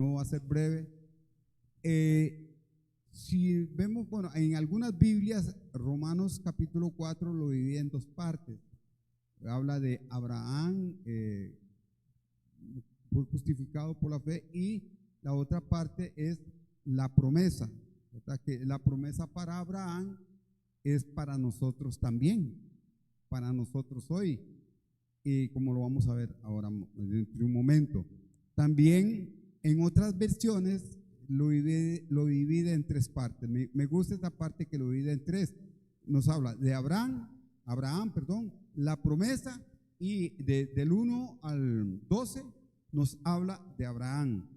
no va a ser breve. Si vemos, bueno, en algunas Biblias, Romanos capítulo 4 lo divide en dos partes. Habla de Abraham, fue justificado por la fe, y la otra parte es la promesa, ¿verdad? Que la promesa para Abraham es para nosotros también, para nosotros hoy, y como lo vamos a ver ahora dentro de un momento. También en otras versiones lo divide en tres partes. Me gusta esta parte que lo divide en tres. Nos habla de Abraham, la promesa, y del 1 al 12 nos habla de Abraham.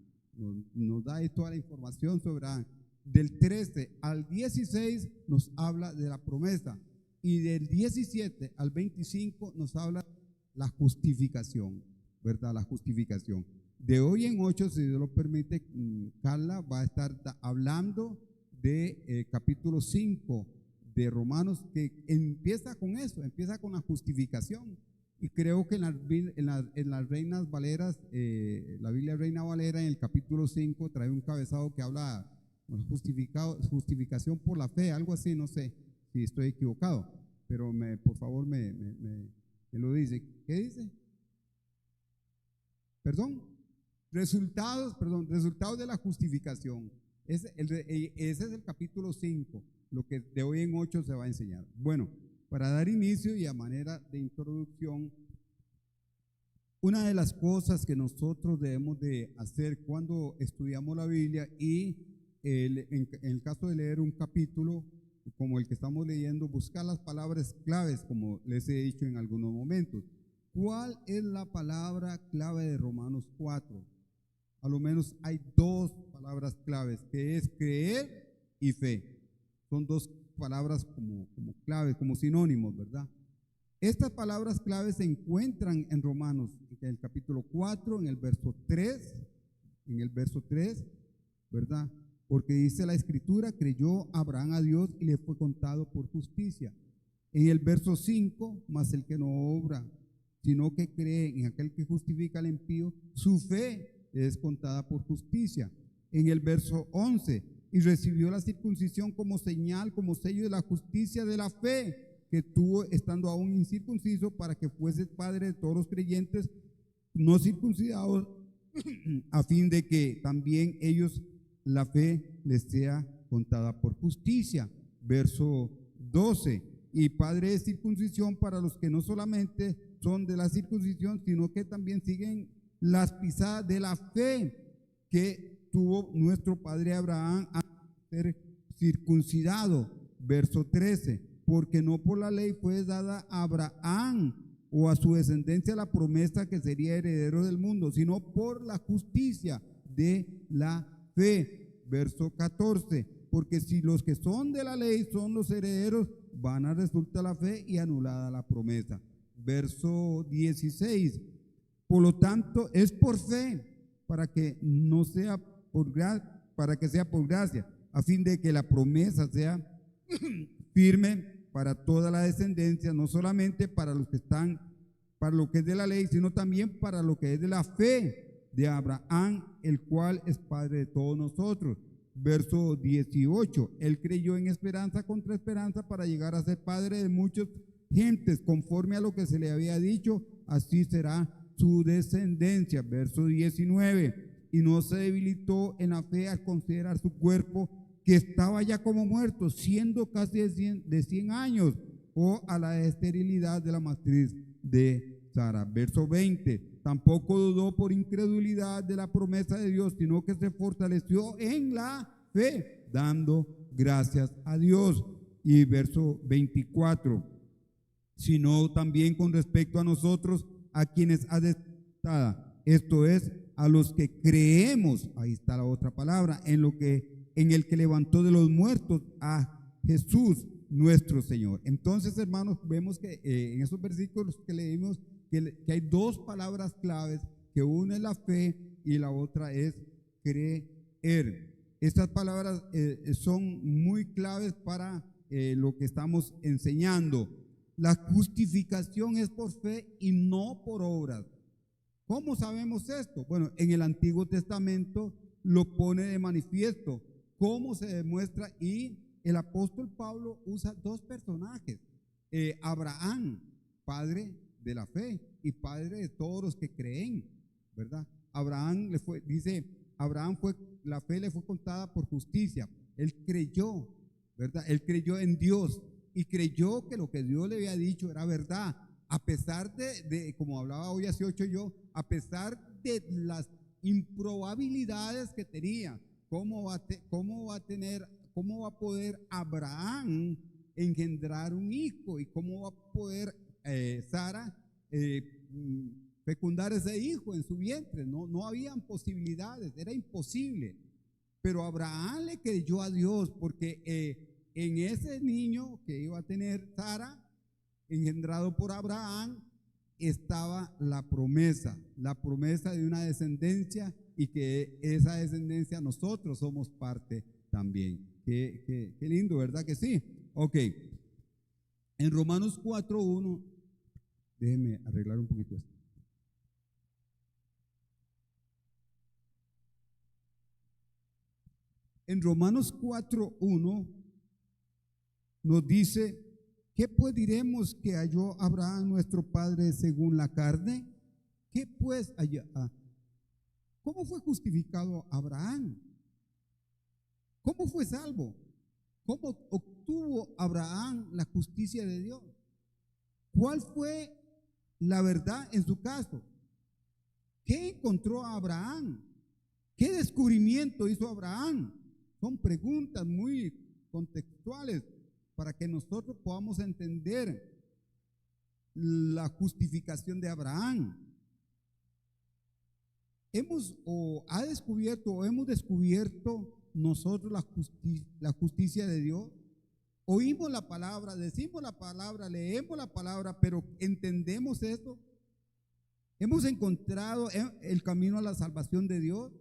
Nos da ahí toda la información sobre Abraham. Del 13 al 16 nos habla de la promesa, y del 17 al 25 nos habla de la justificación, ¿verdad? La justificación. De hoy en 8, si Dios lo permite, Carla va a estar hablando de capítulo 5 de Romanos, que empieza con eso, empieza con la justificación. Y creo que en las Reinas Valeras, la Biblia Reina Valera, en el capítulo 5 trae un cabezado que habla justificación por la fe, algo así, no sé si estoy equivocado, pero por favor me lo dice. ¿Qué dice? Resultados de la justificación. Ese es el capítulo 5, lo que de hoy en 8 se va a enseñar. Bueno, para dar inicio y a manera de introducción, una de las cosas que nosotros debemos de hacer cuando estudiamos la Biblia, y en el caso de leer un capítulo como el que estamos leyendo, buscar las palabras claves, como les he dicho en algunos momentos. ¿Cuál es la palabra clave de Romanos 4? A lo menos hay dos palabras claves, que es creer y fe. Son dos palabras como claves, como sinónimos, ¿verdad? Estas palabras claves se encuentran en Romanos, en el capítulo 4, en el verso 3, ¿verdad? Porque dice la Escritura: creyó Abraham a Dios y le fue contado por justicia. En el verso 5, mas el que no obra, sino que cree en aquel que justifica al impío, su fe es contada por justicia. En el verso 11, y recibió la circuncisión como señal, como sello de la justicia de la fe que tuvo estando aún incircunciso, para que fuese padre de todos los creyentes no circuncidados, a fin de que también ellos la fe les sea contada por justicia. Verso 12, y padre de circuncisión para los que no solamente son de la circuncisión, sino que también siguen las pisadas de la fe que tuvo nuestro padre Abraham a ser circuncidado. Verso 13, porque no por la ley fue dada a Abraham o a su descendencia la promesa que sería heredero del mundo, sino por la justicia de la fe. Verso 14, porque si los que son de la ley son los herederos, vana resulta la fe y anulada la promesa. Verso 16, por lo tanto es por fe, para que no sea por gracia, para que sea por gracia, a fin de que la promesa sea firme para toda la descendencia, no solamente para los que están, para lo que es de la ley, sino también para lo que es de la fe de Abraham, el cual es padre de todos nosotros. Verso 18, él creyó en esperanza contra esperanza, para llegar a ser padre de muchas gentes, conforme a lo que se le había dicho, así será su descendencia. Verso 19, y no se debilitó en la fe al considerar su cuerpo, que estaba ya como muerto, siendo casi de 100 años, o a la esterilidad de la matriz de Sara. Verso 20, tampoco dudó por incredulidad de la promesa de Dios, sino que se fortaleció en la fe, dando gracias a Dios. Y verso 24, sino también con respecto a nosotros, a quienes ha destinado, esto es, a los que creemos, ahí está la otra palabra, en el que levantó de los muertos a Jesús nuestro Señor. Entonces, hermanos, vemos que en esos versículos que leímos, que hay dos palabras claves, que una es la fe y la otra es creer. Estas palabras son muy claves para lo que estamos enseñando. La justificación es por fe y no por obras. ¿Cómo sabemos esto? Bueno, en el Antiguo Testamento lo pone de manifiesto. ¿Cómo se demuestra? Y el apóstol Pablo usa dos personajes. Abraham, padre de la fe y padre de todos los que creen, ¿verdad? Abraham la fe le fue contada por justicia. Él creyó, ¿verdad? Él creyó en Dios y creyó que lo que Dios le había dicho era verdad, a pesar como hablaba hoy hace 8 yo, a pesar de las improbabilidades que tenía. ¿Cómo va a poder Abraham engendrar un hijo? ¿Y cómo va a poder Sara fecundar ese hijo en su vientre? No habían posibilidades, era imposible. Pero Abraham le creyó a Dios porque en ese niño que iba a tener Sara, engendrado por Abraham, estaba la promesa de una descendencia, y que esa descendencia nosotros somos parte también. Qué lindo, ¿verdad que sí? Ok. En Romanos 4:1, déjenme arreglar un poquito esto. En Romanos 4:1 nos dice: ¿qué pues diremos que halló Abraham nuestro padre según la carne? ¿Qué pues halló? ¿Cómo fue justificado Abraham? ¿Cómo fue salvo? ¿Cómo obtuvo Abraham la justicia de Dios? ¿Cuál fue la verdad en su caso? ¿Qué encontró Abraham? ¿Qué descubrimiento hizo Abraham? Son preguntas muy contextuales para que nosotros podamos entender la justificación de Abraham. Hemos descubierto nosotros la justicia de Dios. Oímos la palabra, decimos la palabra, leemos la palabra, pero ¿entendemos eso? ¿Hemos encontrado el camino a la salvación de Dios?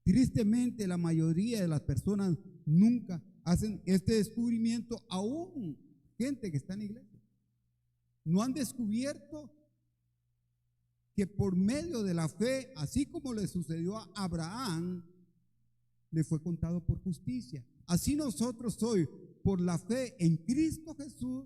Tristemente, la mayoría de las personas nunca hacen este descubrimiento, aún gente que está en la iglesia. No han descubierto que por medio de la fe, así como le sucedió a Abraham, le fue contado por justicia. Así nosotros hoy, por la fe en Cristo Jesús,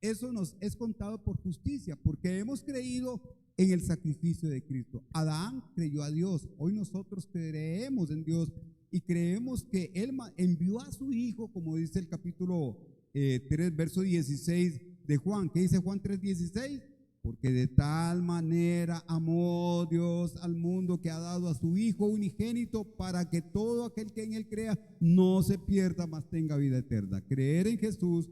eso nos es contado por justicia, porque hemos creído en el sacrificio de Cristo. Adán creyó a Dios, hoy nosotros creemos en Dios y creemos que Él envió a su Hijo, como dice el capítulo 3, verso 16 de Juan. ¿Qué dice Juan 3:16? Porque de tal manera amó Dios al mundo que ha dado a su Hijo unigénito, para que todo aquel que en Él crea no se pierda, mas tenga vida eterna. Creer en Jesús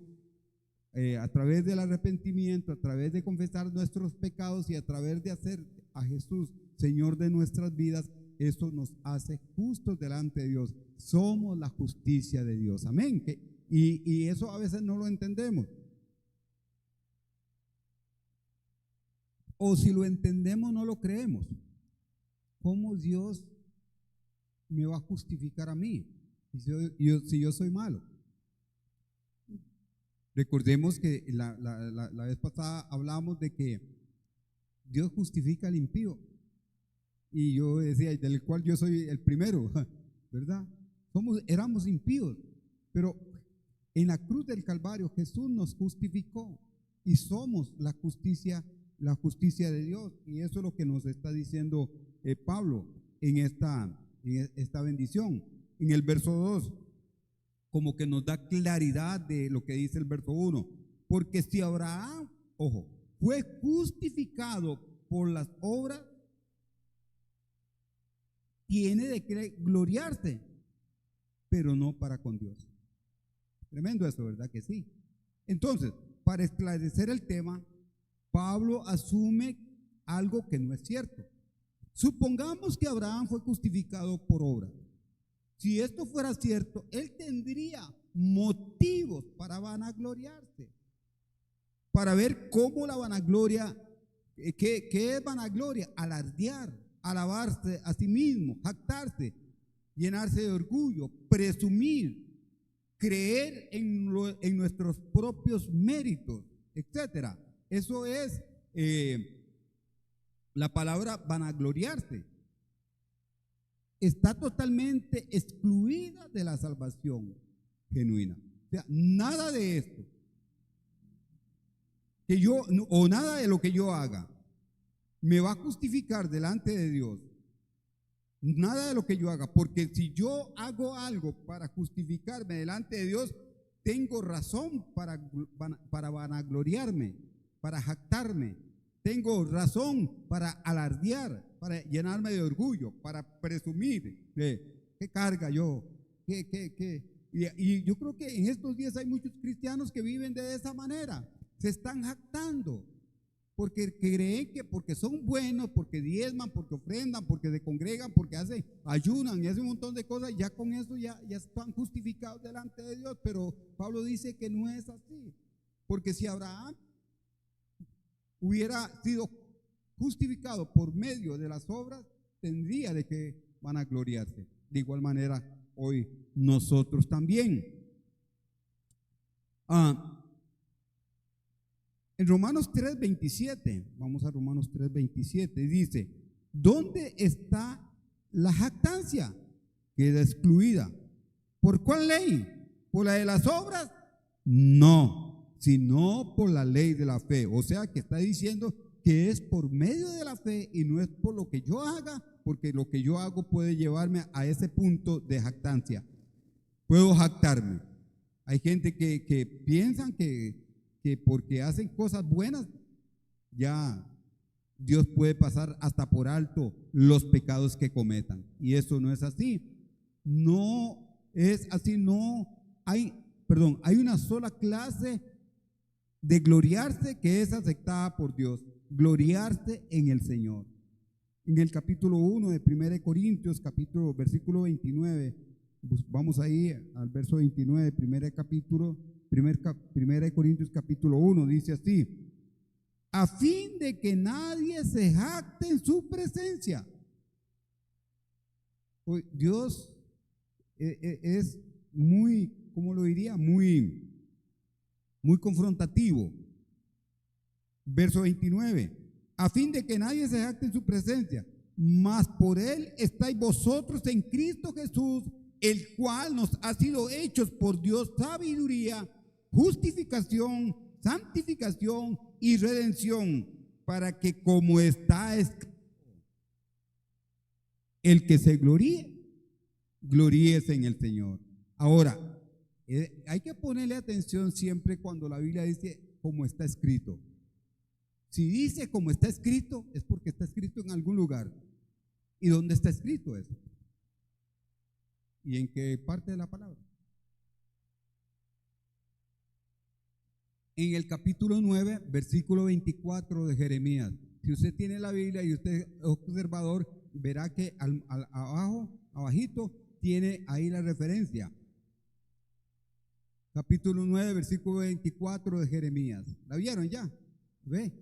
a través del arrepentimiento, a través de confesar nuestros pecados y a través de hacer a Jesús Señor de nuestras vidas, eso nos hace justos delante de Dios. Somos la justicia de Dios. Amén. Y eso a veces no lo entendemos. O si lo entendemos, no lo creemos. ¿Cómo Dios me va a justificar a mí si yo soy malo? Recordemos que la vez pasada hablamos de que Dios justifica al impío. Y yo decía, del cual yo soy el primero, ¿verdad? Éramos impíos, pero en la cruz del Calvario Jesús nos justificó y somos la justicia de Dios. Y eso es lo que nos está diciendo Pablo en esta bendición. En el verso 2, como que nos da claridad de lo que dice el verso 1. Porque si Abraham, ojo, fue justificado por las obras, tiene de qué gloriarse, pero no para con Dios. Tremendo eso, ¿verdad que sí? Entonces, para esclarecer el tema, Pablo asume algo que no es cierto. Supongamos que Abraham fue justificado por obra. Si esto fuera cierto, él tendría motivos para vanagloriarse, para ver cómo la vanagloria, ¿qué es vanagloria? Alardear, alabarse a sí mismo, jactarse, llenarse de orgullo, presumir, creer en nuestros propios méritos, etcétera. Eso es la palabra vanagloriarse. está totalmente excluida de la salvación genuina. O sea, nada de esto que yo, o nada de lo que yo haga, me va a justificar delante de Dios. Nada de lo que yo haga, porque si yo hago algo para justificarme delante de Dios, tengo razón para vanagloriarme, para jactarme, tengo razón para alardear, para llenarme de orgullo, para presumir qué carga yo, y yo creo que en estos días hay muchos cristianos que viven de esa manera, se están jactando. Porque creen que porque son buenos, porque diezman, porque ofrendan, porque se congregan, porque ayunan y hacen un montón de cosas, ya con eso ya están justificados delante de Dios. Pero Pablo dice que no es así. Porque si Abraham hubiera sido justificado por medio de las obras, tendría de que vanagloriarse. De igual manera, hoy nosotros también. En Romanos 3:27, vamos a Romanos 3:27, dice, ¿dónde está la jactancia? Queda excluida. ¿Por cuál ley? ¿Por la de las obras? No, sino por la ley de la fe. O sea que está diciendo que es por medio de la fe y no es por lo que yo haga, porque lo que yo hago puede llevarme a ese punto de jactancia. Puedo jactarme. Hay gente que piensan que porque hacen cosas buenas, ya Dios puede pasar hasta por alto los pecados que cometan. Y eso no es así. No es así, hay una sola clase de gloriarse que es aceptada por Dios. Gloriarse en el Señor. En el capítulo 1 de 1 Corintios, versículo 29, vamos ahí al verso 29, Primera de Corintios capítulo 1, dice así: a fin de que nadie se jacte en su presencia. Dios es muy, ¿cómo lo diría? Muy confrontativo. Verso 29, a fin de que nadie se jacte en su presencia, mas por él estáis vosotros en Cristo Jesús, el cual nos ha sido hechos por Dios sabiduría, justificación, santificación y redención, para que como está escrito, el que se gloríese en el Señor. Ahora, hay que ponerle atención siempre cuando la Biblia dice como está escrito. Si dice como está escrito, es porque está escrito en algún lugar. ¿Y dónde está escrito eso? ¿Y en qué parte de la palabra? En el capítulo 9, versículo 24 de Jeremías. Si usted tiene la Biblia y usted es observador, verá que abajito, tiene ahí la referencia. Capítulo 9, versículo 24 de Jeremías. ¿La vieron ya? ¿Ve?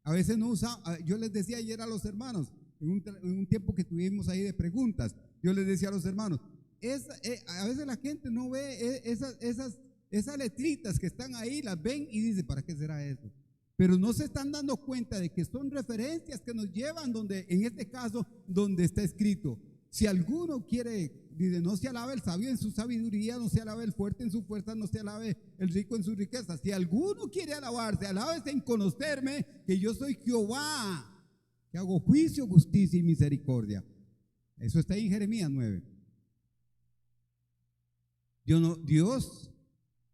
A veces no usamos, yo les decía ayer a los hermanos, en un tiempo que tuvimos ahí de preguntas, yo les decía a los hermanos, a veces la gente no ve esas letritas que están ahí, las ven y dice, ¿para qué será eso? Pero no se están dando cuenta de que son referencias que nos llevan donde, en este caso, donde está escrito. Si alguno quiere, dice, no se alabe el sabio en su sabiduría, no se alabe el fuerte en su fuerza, no se alabe el rico en su riqueza. Si alguno quiere alabarse, alábese en conocerme, que yo soy Jehová, que hago juicio, justicia y misericordia. Eso está ahí en Jeremías 9. Dios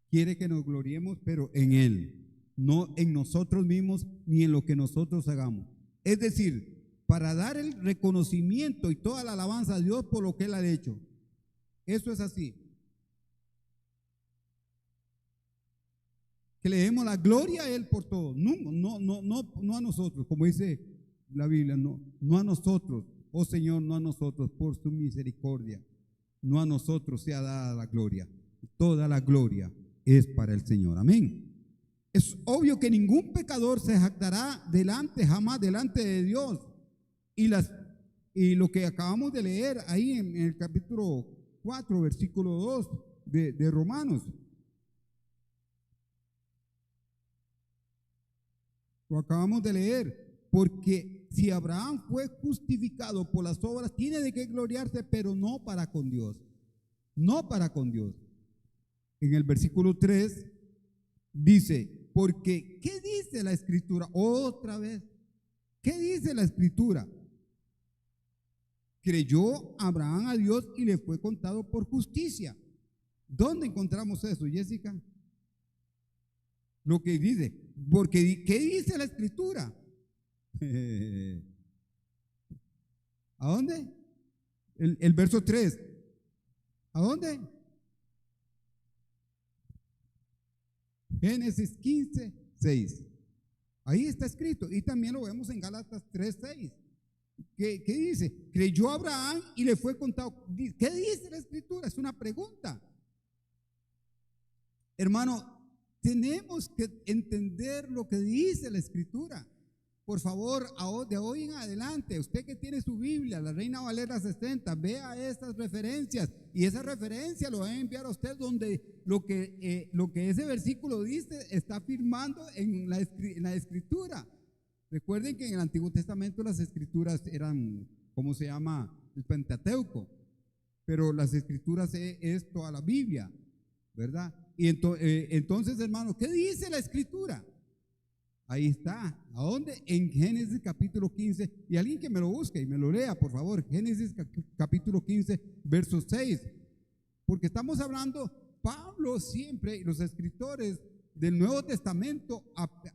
quiere que nos gloriemos, pero en Él, no en nosotros mismos ni en lo que nosotros hagamos. Es decir, para dar el reconocimiento y toda la alabanza a Dios por lo que Él ha hecho. Eso es así. Que le demos la gloria a Él por todo. No a nosotros, como dice la Biblia, no a nosotros, oh Señor, no a nosotros, por su misericordia. No a nosotros sea dada la gloria. Toda la gloria es para el Señor. Amén. Es obvio que ningún pecador se jactará jamás delante de Dios. Y lo que acabamos de leer ahí en el capítulo 4, versículo 2 de Romanos. Lo acabamos de leer, porque si Abraham fue justificado por las obras, tiene de qué gloriarse, pero no para con Dios. No para con Dios. En el versículo 3 dice, porque, ¿qué dice la Escritura? Otra vez, ¿qué dice la Escritura? Creyó Abraham a Dios y le fue contado por justicia. ¿Dónde encontramos eso, Jessica? Lo que dice, porque ¿qué dice la Escritura? ¿A dónde? El verso 3. ¿A dónde? Génesis 15, 6. Ahí está escrito. Y también lo vemos en Gálatas 3, 6. ¿Qué dice? Creyó Abraham y le fue contado. ¿Qué dice la Escritura? Es una pregunta. Hermano, tenemos que entender lo que dice la Escritura. Por favor, de hoy en adelante, usted que tiene su Biblia, la Reina Valera 60, vea estas referencias y esa referencia lo va a enviar a usted donde lo que ese versículo dice está afirmando en la Escritura. Recuerden que en el Antiguo Testamento las Escrituras eran, ¿cómo se llama? El Pentateuco, pero las Escrituras es toda la Biblia, ¿verdad? Y entonces, hermanos, ¿qué dice la Escritura? Ahí está. ¿A dónde? En Génesis capítulo 15. Y alguien que me lo busque y me lo lea, por favor. Génesis capítulo 15, verso 6. Porque estamos hablando, Pablo siempre y los escritores del Nuevo Testamento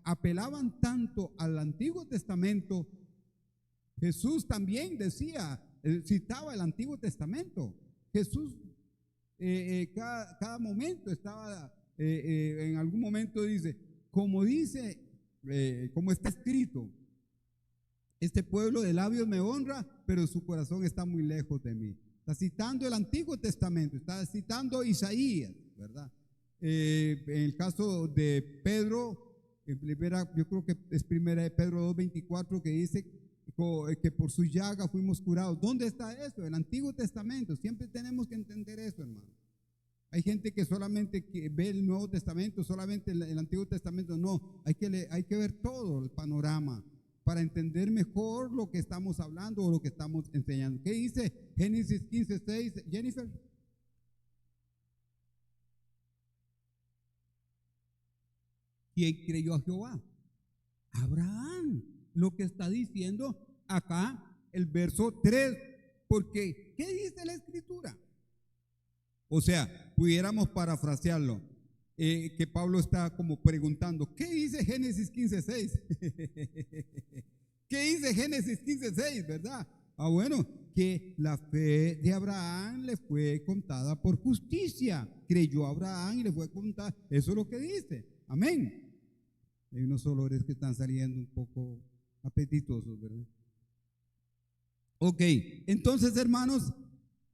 apelaban tanto al Antiguo Testamento. Jesús también decía, citaba el Antiguo Testamento. Jesús cada momento estaba, en algún momento dice, como está escrito, este pueblo de labios me honra, pero su corazón está muy lejos de mí. Está citando el Antiguo Testamento, está citando Isaías, ¿verdad? En el caso de Pedro, yo creo que es primera de Pedro 2:24, que dice que por su llaga fuimos curados. ¿Dónde está eso? El Antiguo Testamento. Siempre tenemos que entender eso, hermano. Hay gente que solamente ve el Nuevo Testamento, solamente el Antiguo Testamento. No, hay que ver todo el panorama para entender mejor lo que estamos hablando o lo que estamos enseñando. ¿Qué dice Génesis 15:6, Jennifer? ¿Quién creyó a Jehová? Abraham. Lo que está diciendo acá el verso 3. Porque, ¿qué dice la Escritura? O sea, pudiéramos parafrasearlo, que Pablo está como preguntando, ¿qué dice Génesis 15:6? ¿Qué dice Génesis 15:6, verdad? Bueno, que la fe de Abraham le fue contada por justicia. Creyó a Abraham y le fue contada. Eso es lo que dice. Amén. Hay unos olores que están saliendo un poco apetitosos, ¿verdad? Ok, entonces, hermanos,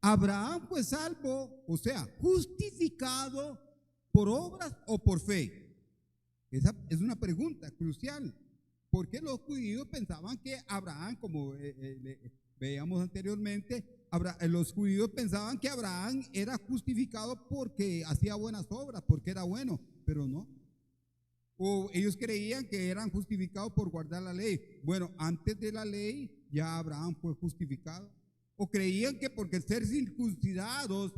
Abraham fue salvo, o sea, justificado por obras o por fe. Esa es una pregunta crucial. Porque los judíos pensaban que Abraham, como veíamos anteriormente, los judíos pensaban que Abraham era justificado porque hacía buenas obras, porque era bueno, pero no. O ellos creían que eran justificados por guardar la ley. Bueno, antes de la ley ya Abraham fue justificado. O creían que porque ser circuncidados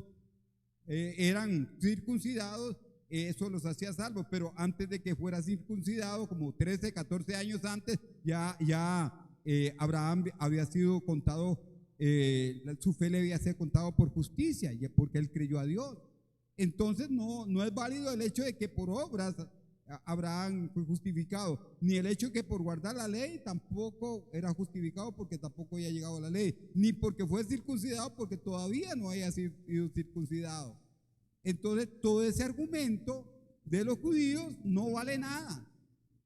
eran circuncidados, eso los hacía salvos, pero antes de que fuera circuncidado, como 13, 14 años antes, ya Abraham había sido contado, su fe le había sido contado por justicia, porque él creyó a Dios. Entonces no es válido el hecho de que por obras Abraham fue justificado, ni el hecho de que por guardar la ley tampoco era justificado, porque tampoco había llegado a la ley, ni porque fue circuncidado porque todavía no haya sido circuncidado. Entonces todo ese argumento de los judíos no vale nada.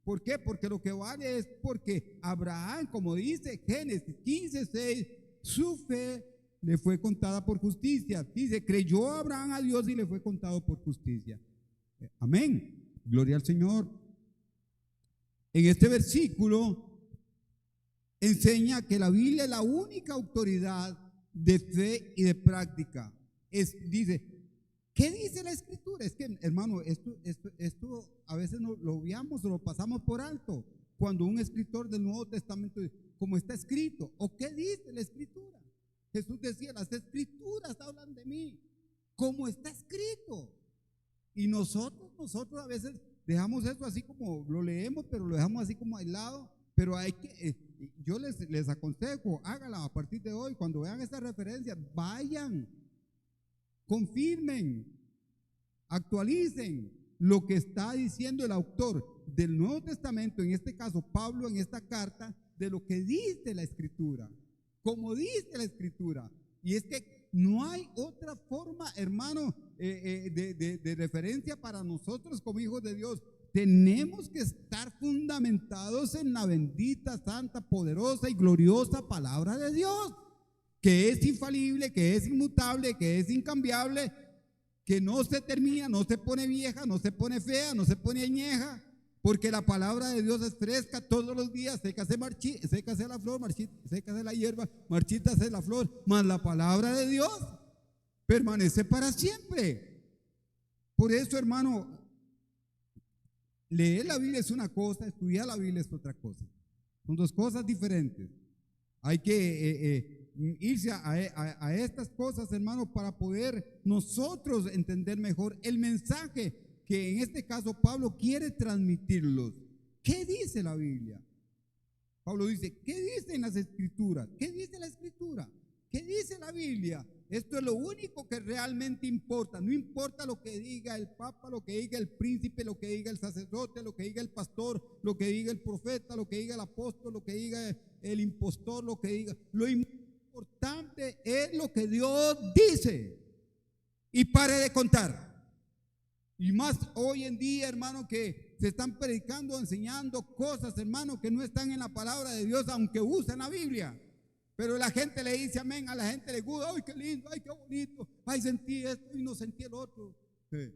¿Por qué? Porque lo que vale es porque Abraham, como dice Génesis 15:6, su fe le fue contada por justicia. Dice, creyó Abraham a Dios y le fue contado por justicia. Amén. Gloria al Señor. En este versículo enseña que la Biblia es la única autoridad de fe y de práctica. Dice, ¿qué dice la Escritura? Es que, hermano, esto a veces lo obviamos o lo pasamos por alto. Cuando un escritor del Nuevo Testamento dice, como está escrito. ¿O qué dice la escritura? Jesús decía, las escrituras hablan de mí, como está escrito. Y nosotros a veces dejamos eso así como lo leemos, pero lo dejamos así como aislado. Pero hay que, yo les aconsejo, hágala a partir de hoy. Cuando vean estas referencias, vayan, confirmen, actualicen lo que está diciendo el autor del Nuevo Testamento, en este caso Pablo, en esta carta, de lo que dice la Escritura, como dice la Escritura. Y es que no hay otra forma, hermano, de referencia para nosotros como hijos de Dios. Tenemos que estar fundamentados en la bendita, santa, poderosa y gloriosa palabra de Dios, que es infalible, que es inmutable, que es incambiable, que no se termina, no se pone vieja, no se pone fea, no se pone añeja, porque la palabra de Dios es fresca todos los días. Sécase la flor, sécase la hierba, marchítase la flor, mas la palabra de Dios permanece para siempre. Por eso, hermano, leer la Biblia es una cosa, estudiar la Biblia es otra cosa. Son dos cosas diferentes. Hay que irse a estas cosas, hermano, para poder nosotros entender mejor el mensaje que en este caso Pablo quiere transmitirlos. ¿Qué dice la Biblia? Pablo dice, ¿qué dicen las Escrituras? ¿Qué dice la Escritura? ¿Qué dice la Biblia? Esto es lo único que realmente importa. No importa lo que diga el Papa, lo que diga el príncipe, lo que diga el sacerdote, lo que diga el pastor, lo que diga el profeta, lo que diga el apóstol, lo que diga el impostor, lo que diga. Lo importante es lo que Dios dice. Y pare de contar. Y más hoy en día, hermano, que se están predicando, enseñando cosas, hermano, que no están en la palabra de Dios, aunque usan la Biblia. Pero la gente le dice amén, a la gente le gusta, ay, qué lindo, ay, qué bonito, ay, sentí esto y no sentí el otro. Sí.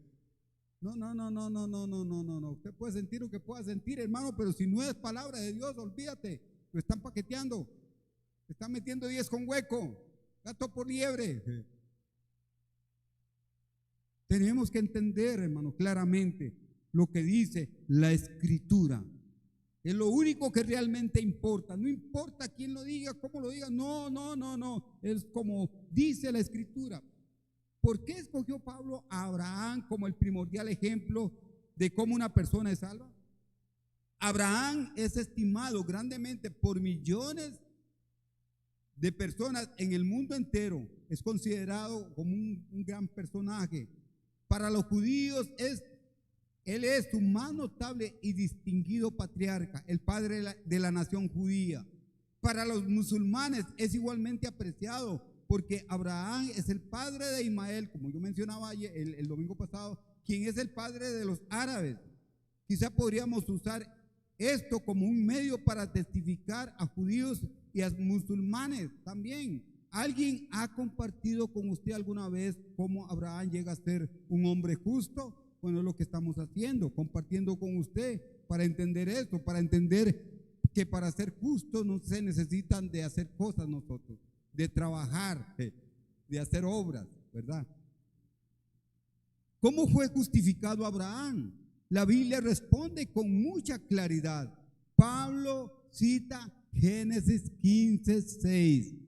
No. Usted puede sentir lo que pueda sentir, hermano, pero si no es palabra de Dios, olvídate. Lo están paqueteando, están metiendo 10 con hueco, gato por liebre. Sí. Tenemos que entender, hermano, claramente lo que dice la Escritura. Es lo único que realmente importa. No importa quién lo diga, cómo lo diga. No. Es como dice la Escritura. ¿Por qué escogió Pablo a Abraham como el primordial ejemplo de cómo una persona es salva? Abraham es estimado grandemente por millones de personas en el mundo entero. Es considerado como un gran personaje. Para los judíos él es un más notable y distinguido patriarca, el padre de la nación judía. Para los musulmanes es igualmente apreciado porque Abraham es el padre de Ismael, como yo mencionaba el domingo pasado, quien es el padre de los árabes. Quizá podríamos usar esto como un medio para testificar a judíos y a musulmanes también. ¿Alguien ha compartido con usted alguna vez cómo Abraham llega a ser un hombre justo? Bueno, es lo que estamos haciendo, compartiendo con usted para entender esto, para entender que para ser justos no se necesitan de hacer cosas nosotros, de trabajar, de hacer obras, ¿verdad? ¿Cómo fue justificado Abraham? La Biblia responde con mucha claridad. Pablo cita Génesis 15:6.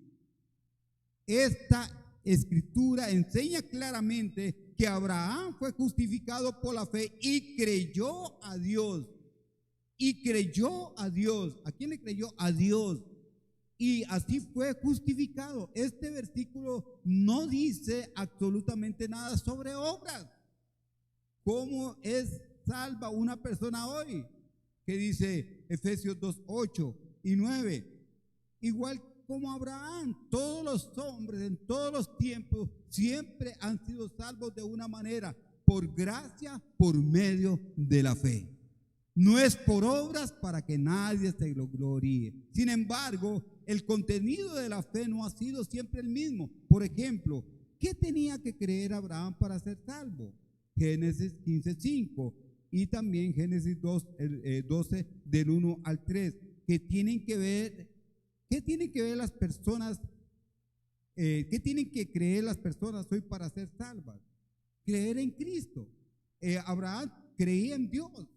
Esta escritura enseña claramente que Abraham fue justificado por la fe y creyó a Dios. Y creyó a Dios. ¿A quién le creyó? A Dios. Y así fue justificado. Este versículo no dice absolutamente nada sobre obras. ¿Cómo es salva una persona hoy? Que dice Efesios 2:8 y 9. Igual como Abraham, todos los hombres en todos los tiempos siempre han sido salvos de una manera, por gracia, por medio de la fe. No es por obras para que nadie se gloríe. Sin embargo, el contenido de la fe no ha sido siempre el mismo. Por ejemplo, ¿qué tenía que creer Abraham para ser salvo? Génesis 15:5 y también Génesis 12 del 1 al 3, que tienen que ver. ¿Qué tienen que ver las personas? ¿Qué tienen que creer las personas hoy para ser salvas? Creer en Cristo. Abraham creía en Dios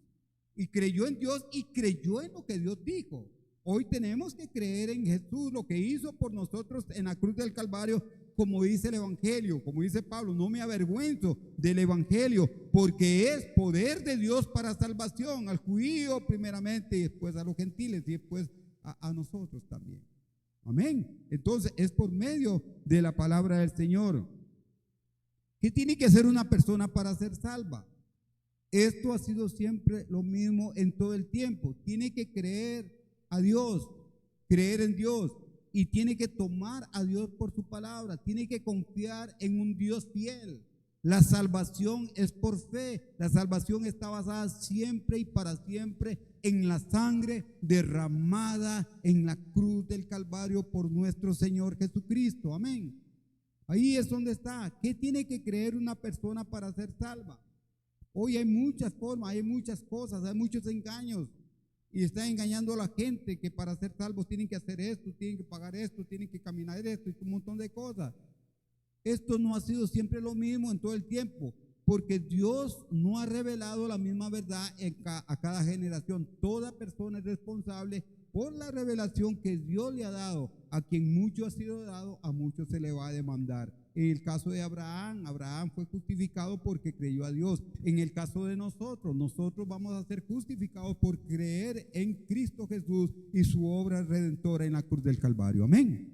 y creyó en Dios y creyó en lo que Dios dijo. Hoy tenemos que creer en Jesús, lo que hizo por nosotros en la cruz del Calvario, como dice el Evangelio, como dice Pablo, no me avergüenzo del Evangelio, porque es poder de Dios para salvación, al judío primeramente y después a los gentiles y después a nosotros también. Amén. Entonces es por medio de la palabra del Señor. ¿Qué tiene que hacer una persona para ser salva? Esto ha sido siempre lo mismo en todo el tiempo. Tiene que creer a Dios, creer en Dios, y tiene que tomar a Dios por su palabra, tiene que confiar en un Dios fiel. La salvación es por fe, la salvación está basada siempre y para siempre en la sangre derramada en la cruz del Calvario por nuestro Señor Jesucristo, amén. Ahí es donde está. ¿Qué tiene que creer una persona para ser salva? Hoy hay muchas formas, hay muchas cosas, hay muchos engaños. Y está engañando a la gente que para ser salvos tienen que hacer esto, tienen que pagar esto, tienen que caminar esto y un montón de cosas. Esto no ha sido siempre lo mismo en todo el tiempo, porque Dios no ha revelado la misma verdad a cada generación. Toda persona es responsable por la revelación que Dios le ha dado. A quien mucho ha sido dado, a muchos se le va a demandar. En el caso de Abraham, Abraham fue justificado porque creyó a Dios. En el caso de nosotros, nosotros vamos a ser justificados por creer en Cristo Jesús y su obra redentora en la cruz del Calvario. Amén.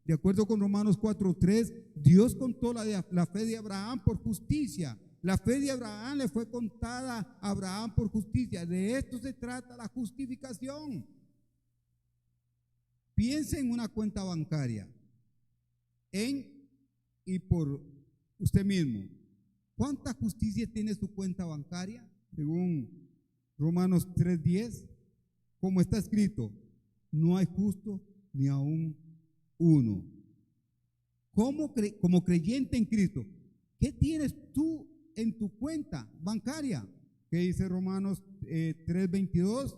De acuerdo con Romanos 4:3, Dios contó la fe de Abraham por justicia. La fe de Abraham le fue contada a Abraham por justicia. De esto se trata la justificación. Piense en una cuenta bancaria, y por usted mismo. ¿Cuánta justicia tiene su cuenta bancaria? Según Romanos 3:10, como está escrito, no hay justo ni aún uno. Como creyente en Cristo, ¿qué tienes tú en tu cuenta bancaria? ¿Qué dice Romanos 3:22?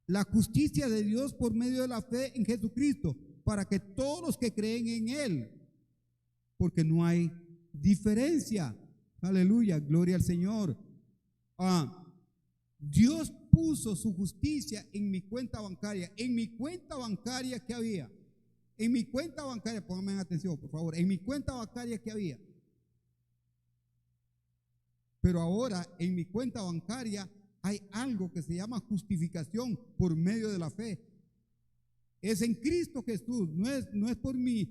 La justicia de Dios por medio de la fe en Jesucristo, para que todos los que creen en Él, porque no hay diferencia. Aleluya, gloria al Señor. Dios puso su justicia en mi cuenta bancaria. En mi cuenta bancaria, ¿qué había? En mi cuenta bancaria, pónganme atención, por favor. En mi cuenta bancaria, ¿qué había? Pero ahora, en mi cuenta bancaria hay algo que se llama justificación por medio de la fe. Es en Cristo Jesús, no es por mis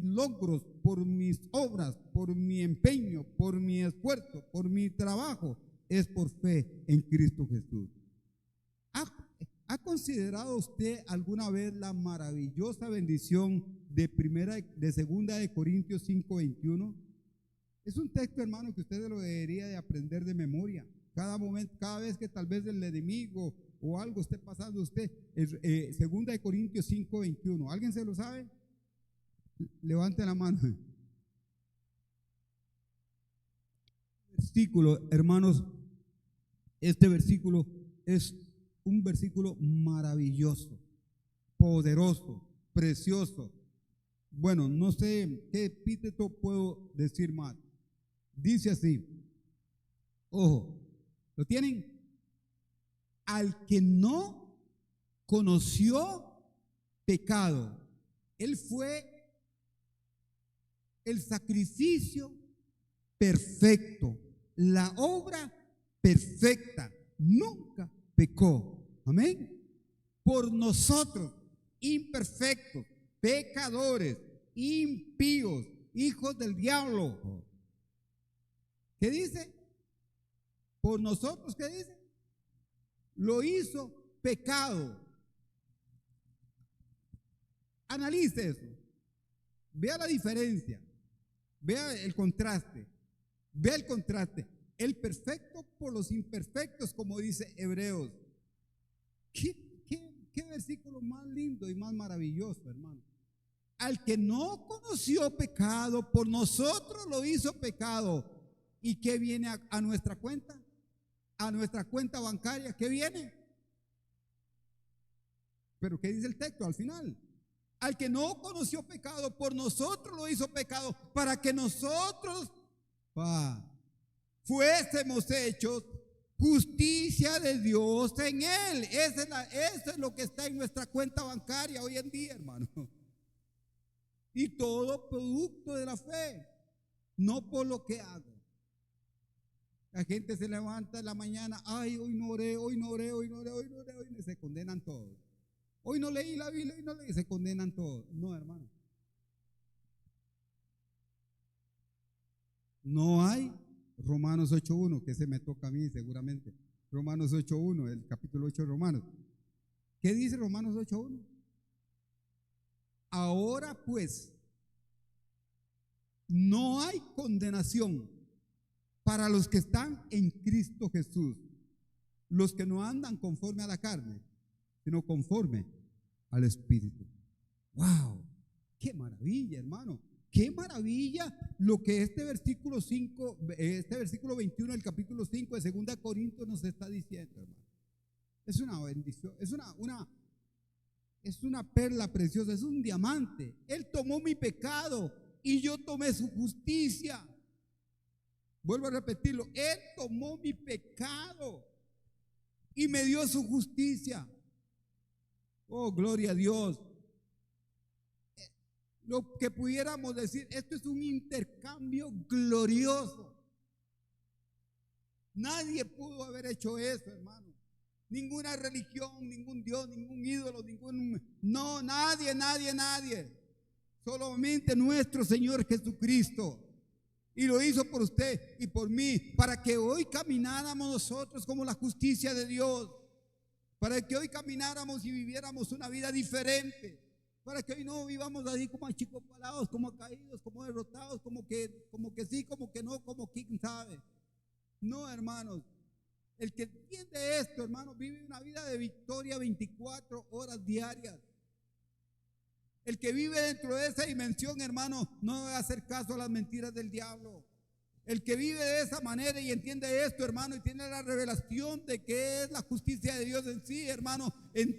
logros, por mis obras, por mi empeño, por mi esfuerzo, por mi trabajo. Es por fe en Cristo Jesús. ¿Ha considerado usted alguna vez la maravillosa bendición de segunda de Corintios 5:21? Es un texto, hermano, que usted lo debería de aprender de memoria. Cada momento, cada vez que tal vez el enemigo o algo esté pasando usted, segunda de Corintios 5:21. ¿Alguien se lo sabe? Levante la mano. Versículo, hermanos, este versículo es un versículo maravilloso, poderoso, precioso. Bueno, no sé qué epíteto puedo decir más. Dice así, ojo, ¿lo tienen? Al que no conoció pecado, Él fue el sacrificio perfecto, la obra perfecta, nunca pecó. Amén. Por nosotros, imperfectos, pecadores, impíos, hijos del diablo. ¿Qué dice? Por nosotros, ¿qué dice? Lo hizo pecado. Analice eso. Vea la diferencia. Vea el contraste. Vea el contraste. El perfecto por los imperfectos, como dice Hebreos. ¿Qué versículo más lindo y más maravilloso, hermano? Al que no conoció pecado, por nosotros lo hizo pecado. ¿Y qué viene a nuestra cuenta? A nuestra cuenta bancaria, ¿qué viene? Pero ¿qué dice el texto al final? Al que no conoció pecado, por nosotros lo hizo pecado, para que nosotros fuésemos hechos justicia de Dios en él. Eso es lo que está en nuestra cuenta bancaria hoy en día, hermano. Y todo producto de la fe, no por lo que hago. La gente se levanta en la mañana, ay, hoy no oré, hoy no oré, hoy no oré, hoy no oré, hoy no, se condenan todos. Hoy no leí la Biblia, hoy no leí, se condenan todos. No, hermano. No hay Romanos 8.1, que se me toca a mí seguramente. Romanos 8.1, el capítulo 8 de Romanos. ¿Qué dice Romanos 8.1? Ahora pues, no hay condenación para los que están en Cristo Jesús, los que no andan conforme a la carne, sino conforme al Espíritu. ¡Wow! ¡Qué maravilla, hermano! ¡Qué maravilla lo que este versículo 21 del capítulo 5 de 2 Corintios nos está diciendo, hermano! Es una bendición, es una perla preciosa, es un diamante. Él tomó mi pecado y yo tomé su justicia. Vuelvo a repetirlo, Él tomó mi pecado y me dio su justicia. Oh, gloria a Dios. Lo que pudiéramos decir, esto es un intercambio glorioso. Nadie pudo haber hecho eso, hermano. Ninguna religión, ningún Dios, ningún ídolo, no, nadie. Solamente nuestro Señor Jesucristo. Y lo hizo por usted y por mí, para que hoy camináramos nosotros como la justicia de Dios, para que hoy camináramos y viviéramos una vida diferente, para que hoy no vivamos así como achicopalados, como caídos, como derrotados, como que sí, como que no, como quién sabe. No, hermanos, el que entiende esto, hermanos, vive una vida de victoria 24 horas diarias. El que vive dentro de esa dimensión, hermano, no va a hacer caso a las mentiras del diablo. El que vive de esa manera y entiende esto, hermano, y tiene la revelación de que es la justicia de Dios en sí, hermano,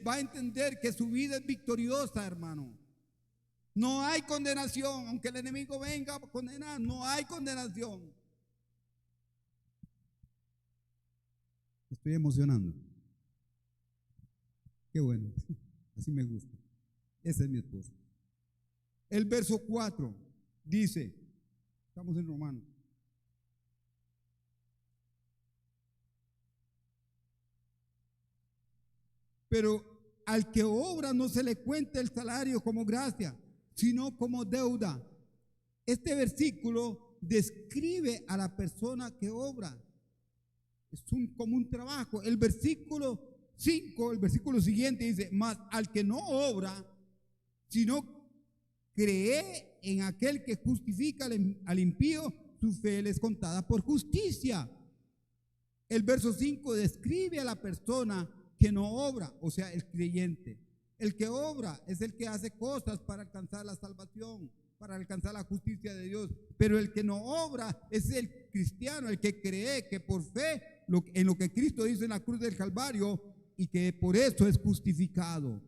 va a entender que su vida es victoriosa, hermano. No hay condenación, aunque el enemigo venga a condenar, no hay condenación. Estoy emocionando. Qué bueno, así me gusta. Esa es mi esposa. El verso 4 dice, estamos en Romanos. Pero al que obra no se le cuenta el salario como gracia, sino como deuda. Este versículo describe a la persona que obra. Es como un trabajo. El versículo 5, el versículo siguiente dice, mas al que no obra, sino cree en aquel que justifica al impío, su fe le es contada por justicia. El verso 5 describe a la persona que no obra, o sea, el creyente. El que obra es el que hace cosas para alcanzar la salvación, para alcanzar la justicia de Dios. Pero el que no obra es el cristiano, el que cree que por fe en lo que Cristo hizo en la cruz del Calvario y que por eso es justificado.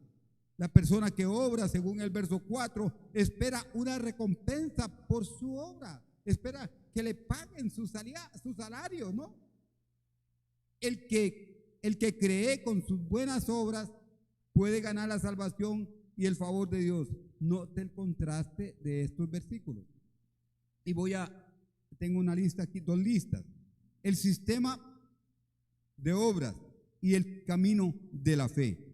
La persona que obra, según el verso 4, espera una recompensa por su obra, espera que le paguen su salario, ¿no? El que cree con sus buenas obras puede ganar la salvación y el favor de Dios. Note el contraste de estos versículos. Y tengo una lista aquí, 2 listas. El sistema de obras y el camino de la fe.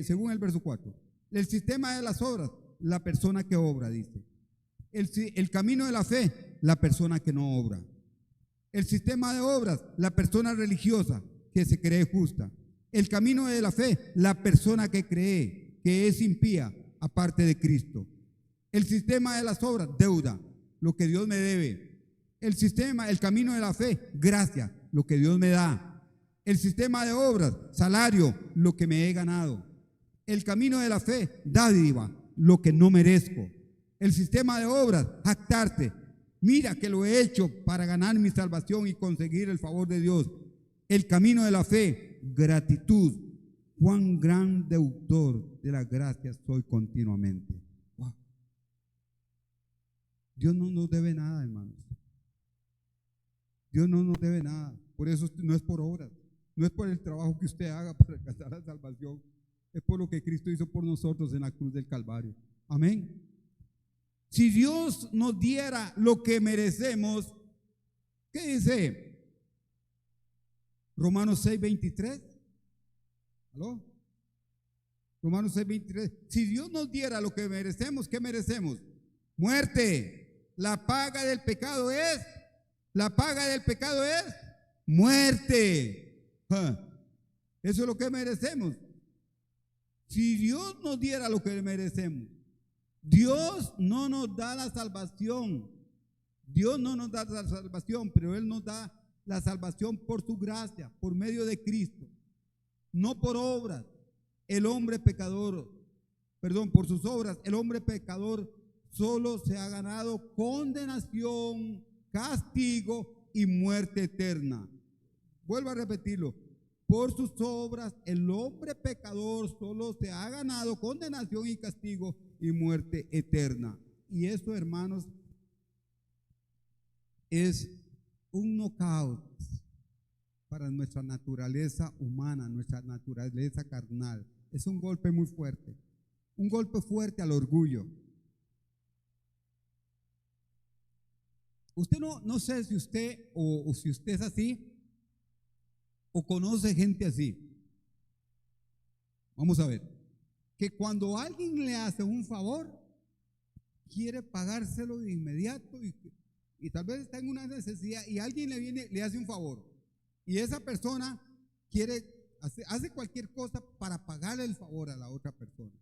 Según el verso 4, el sistema de las obras, la persona que obra, dice. El camino de la fe, la persona que no obra. El sistema de obras, la persona religiosa que se cree justa. El camino de la fe, la persona que cree que es impía aparte de Cristo. El sistema de las obras, deuda, lo que Dios me debe. El camino de la fe, gracia, lo que Dios me da. El sistema de obras, salario, lo que me he ganado. El camino de la fe, dádiva, lo que no merezco. El sistema de obras, jactarse. Mira que lo he hecho para ganar mi salvación y conseguir el favor de Dios. El camino de la fe, gratitud. Cuán gran deudor de la gracia soy continuamente. Wow. Dios no nos debe nada, hermanos. Dios no nos debe nada. Por eso no es por obras, no es por el trabajo que usted haga para alcanzar la salvación. Es por lo que Cristo hizo por nosotros en la cruz del Calvario. Amén. Si Dios nos diera lo que merecemos, ¿qué dice? Romanos 6:23. ¿Aló? Romanos 6:23. Si Dios nos diera lo que merecemos, ¿qué merecemos? Muerte. La paga del pecado es muerte. Eso es lo que merecemos. Si Dios nos diera lo que merecemos, Dios no nos da la salvación. Dios no nos da la salvación, pero Él nos da la salvación por su gracia, por medio de Cristo, no por obras. El hombre pecador, por sus obras, el hombre pecador solo se ha ganado condenación, castigo y muerte eterna. Vuelvo a repetirlo. Por sus obras, el hombre pecador solo se ha ganado condenación y castigo y muerte eterna. Y esto, hermanos, es un knockout para nuestra naturaleza humana, nuestra naturaleza carnal. Es un golpe muy fuerte, un golpe fuerte al orgullo. Usted no sé si usted o si usted es así o conoce gente así. Vamos a ver, que cuando alguien le hace un favor, quiere pagárselo de inmediato y tal vez está en una necesidad y alguien le hace un favor y esa persona hace cualquier cosa para pagarle el favor a la otra persona.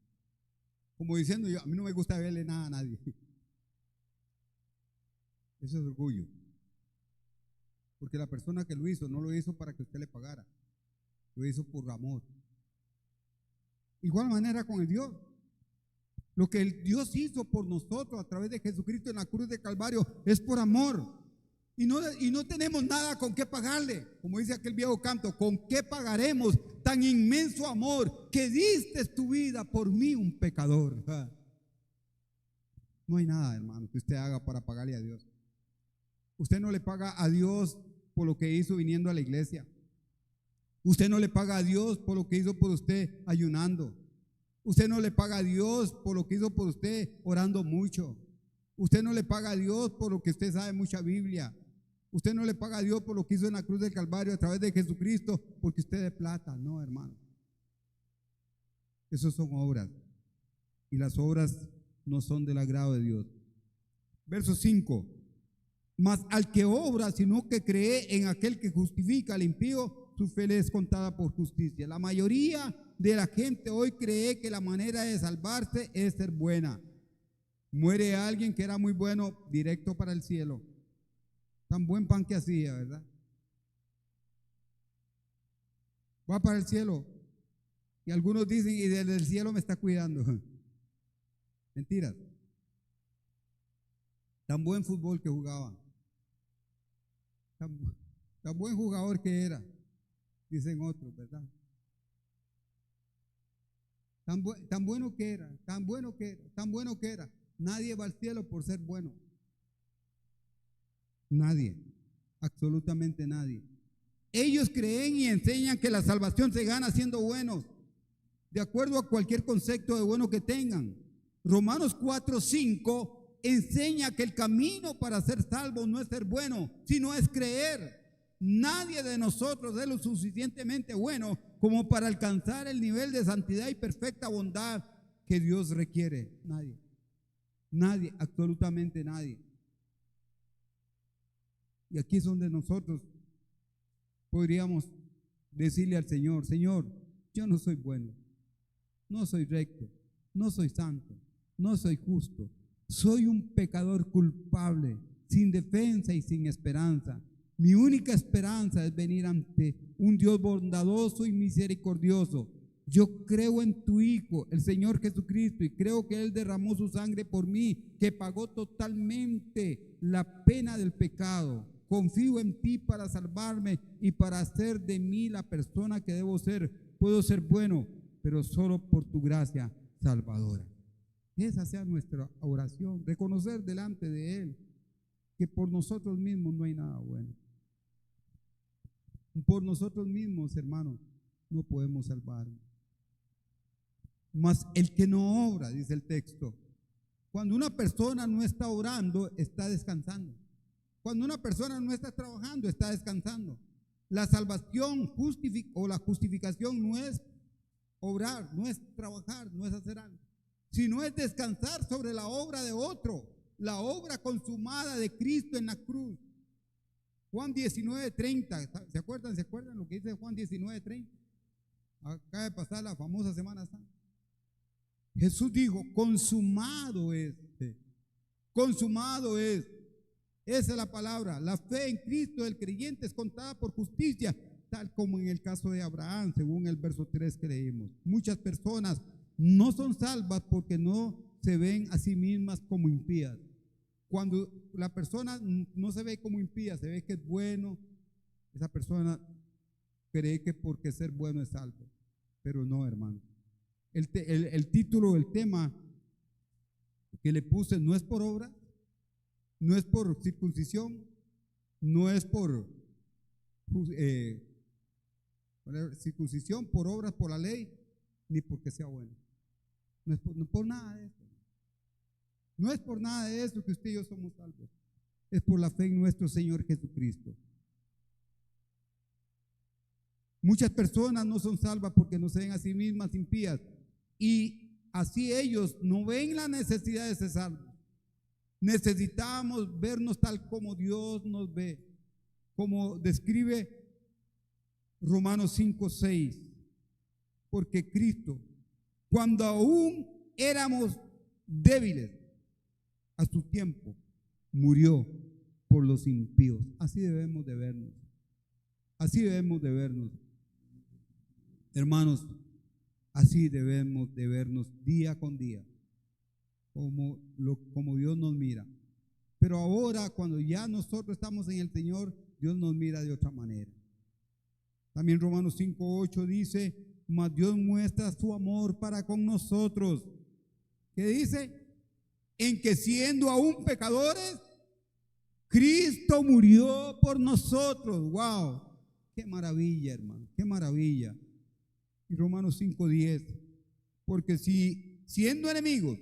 Como diciendo, a mí no me gusta verle nada a nadie. Eso es orgullo. Porque la persona que lo hizo no lo hizo para que usted le pagara, lo hizo por amor. Igual manera con el Dios. Lo que el Dios hizo por nosotros a través de Jesucristo en la cruz de Calvario es por amor. Y no tenemos nada con qué pagarle. Como dice aquel viejo canto, ¿con qué pagaremos tan inmenso amor que diste tu vida por mí, un pecador? No hay nada, hermano, que usted haga para pagarle a Dios. Usted no le paga a Dios por lo que hizo viniendo a la iglesia. Usted no le paga a Dios por lo que hizo por usted ayunando. Usted no le paga a Dios por lo que hizo por usted orando mucho. Usted no le paga a Dios por lo que usted sabe mucha Biblia. Usted no le paga a Dios por lo que hizo en la cruz del Calvario a través de Jesucristo porque usted es plata. No, hermano. Esas son obras. Y las obras no son del agrado de Dios. Verso 5. Mas al que obra, sino que cree en aquel que justifica al impío, su fe le es contada por justicia. La mayoría de la gente hoy cree que la manera de salvarse es ser buena. Muere alguien que era muy bueno, directo para el cielo. Tan buen pan que hacía, ¿verdad? Va para el cielo. Y algunos dicen, y desde el cielo me está cuidando. Mentiras. Tan buen fútbol que jugaba. Tan buen jugador que era, dicen otros, ¿verdad? Tan bueno que era, tan bueno que era. Nadie va al cielo por ser bueno. Nadie, absolutamente nadie. Ellos creen y enseñan que la salvación se gana siendo buenos, de acuerdo a cualquier concepto de bueno que tengan. Romanos 4:5 enseña que el camino para ser salvo no es ser bueno, sino es creer. Nadie de nosotros es lo suficientemente bueno como para alcanzar el nivel de santidad y perfecta bondad que Dios requiere. Nadie, absolutamente nadie. Y aquí es donde nosotros podríamos decirle al Señor: Señor, yo no soy bueno, no soy recto, no soy santo, no soy justo. Soy un pecador culpable, sin defensa y sin esperanza. Mi única esperanza es venir ante un Dios bondadoso y misericordioso. Yo creo en tu Hijo, el Señor Jesucristo, y creo que Él derramó su sangre por mí, que pagó totalmente la pena del pecado. Confío en ti para salvarme y para hacer de mí la persona que debo ser. Puedo ser bueno, pero solo por tu gracia salvadora. Esa sea nuestra oración, reconocer delante de Él que por nosotros mismos no hay nada bueno. Por nosotros mismos, hermanos, no podemos salvarnos. Mas el que no obra, dice el texto, cuando una persona no está orando, está descansando. Cuando una persona no está trabajando, está descansando. La salvación o la justificación no es obrar, no es trabajar, no es hacer algo, sino es descansar sobre la obra de otro, la obra consumada de Cristo en la cruz. Juan 19:30, ¿se acuerdan? ¿Se acuerdan lo que dice Juan 19:30? Acaba de pasar la famosa Semana Santa. Jesús dijo, consumado es. Consumado es. Esa es la palabra. La fe en Cristo del creyente es contada por justicia, tal como en el caso de Abraham, según el verso 3 que leímos. Muchas personas no son salvas porque no se ven a sí mismas como impías. Cuando la persona no se ve como impía, se ve que es bueno, esa persona cree que porque ser bueno es salvo. Pero no, hermano. El título del tema que le puse no es por obra, no es por circuncisión, no es por circuncisión, por obras, por la ley, ni porque sea bueno. No es por nada de eso. No es por nada de eso que usted y yo somos salvos. Es por la fe en nuestro Señor Jesucristo. Muchas personas no son salvas porque no se ven a sí mismas impías y así ellos no ven la necesidad de ser salvos. Necesitamos vernos tal como Dios nos ve, como describe Romanos 5:6, porque Cristo, cuando aún éramos débiles, a su tiempo murió por los impíos. Así debemos de vernos. Así debemos de vernos. Hermanos, así debemos de vernos día con día, como Dios nos mira. Pero ahora, cuando ya nosotros estamos en el Señor, Dios nos mira de otra manera. También Romanos 5:8 dice, mas Dios muestra su amor para con nosotros. ¿Qué dice? En que siendo aún pecadores, Cristo murió por nosotros. ¡Wow! ¡Qué maravilla, hermano! ¡Qué maravilla! Y Romanos 5:10, porque si siendo enemigos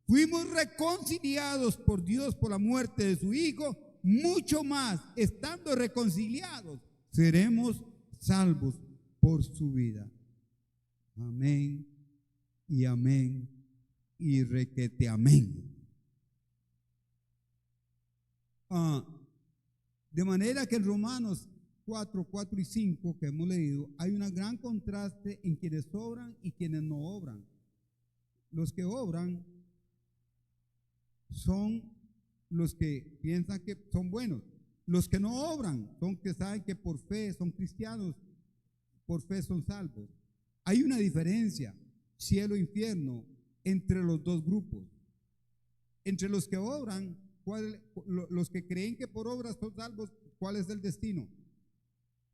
fuimos reconciliados por Dios por la muerte de su Hijo, mucho más, estando reconciliados, seremos salvos por su vida. Amén y amén y requete amén. De manera que en Romanos 4 y 5 que hemos leído, hay un gran contraste en quienes obran y quienes no obran. Los que obran son los que piensan que son buenos. Los que no obran son que saben que por fe son cristianos, por fe son salvos. Hay una diferencia, cielo e infierno, entre los dos grupos. Entre los que obran, los que creen que por obras son salvos, ¿cuál es el destino?